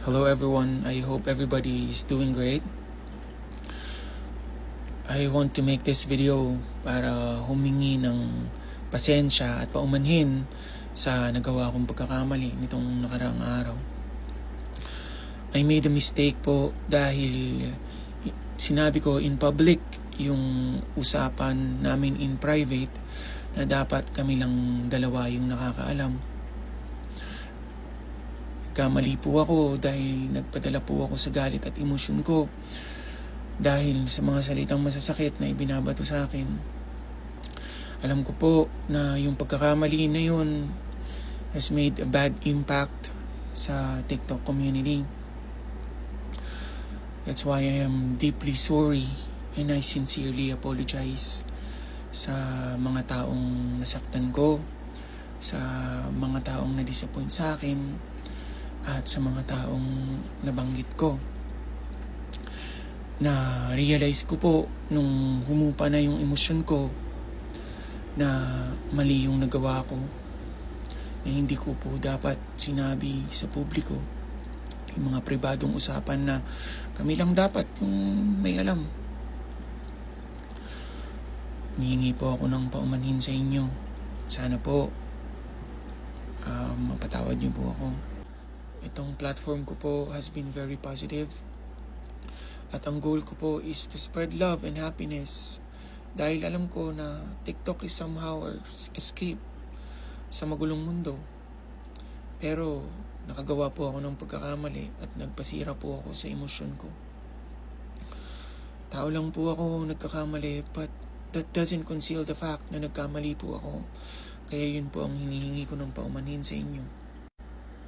Hello everyone, I hope everybody is doing great. I want to make this video para humingi ng pasensya at paumanhin sa nagawa kong pagkakamali nitong nakaraang araw. I made a mistake po dahil sinabi ko in public yung usapan namin in private na dapat kami lang dalawa yung nakakaalam. Kamali po ako dahil nagpadala po ako sa galit at emosyon ko dahil sa mga salitang masasakit na ibinabato sa akin. Alam ko po na yung pagkakamali na yun has made a bad impact sa TikTok community. That's why I am deeply sorry and I sincerely apologize sa mga taong nasaktan ko, sa mga taong na-disappoint sa akin, at sa mga taong nabanggit ko. Na-realize ko po nung humupa na yung emosyon ko na mali yung nagawa ko, na hindi ko po dapat sinabi sa publiko yung mga pribadong usapan na kami lang dapat yung may alam. Hihingi po ako ng paumanhin sa inyo. Sana po mapatawad niyo po ako. Itong platform ko po has been very positive. At ang goal ko po is to spread love and happiness. Dahil alam ko na TikTok is somehow our escape sa magulong mundo. Pero nakagawa po ako ng pagkakamali at nagpasira po ako sa emosyon ko. Tao lang po ako nagkakamali, but that doesn't conceal the fact na nagkamali po ako. Kaya yun po ang hinihingi ko ng paumanhin sa inyo.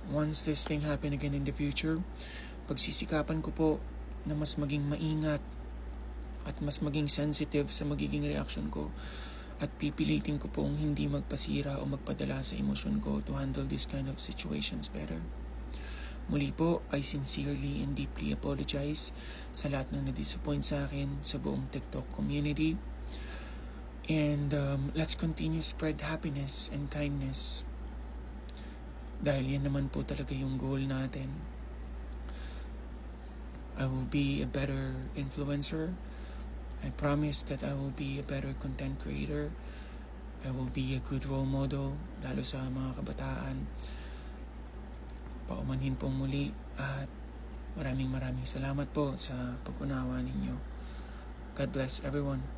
Once this thing happen again in the future, pagsisikapan ko po na mas maging maingat at mas maging sensitive sa magiging reaction ko at pipilitin ko pong hindi magpasira o magpadala sa emosyon ko to handle this kind of situations better. Muli po, I sincerely and deeply apologize sa lahat ng na-disappoint sa akin sa buong TikTok community. And let's continue spread happiness and kindness. Dahil yan naman po talaga yung goal natin. I will be a better influencer. I promise that I will be a better content creator. I will be a good role model, lalo sa mga kabataan. Paumanhin pong muli at maraming salamat po sa pag-unawa ninyo. God bless everyone.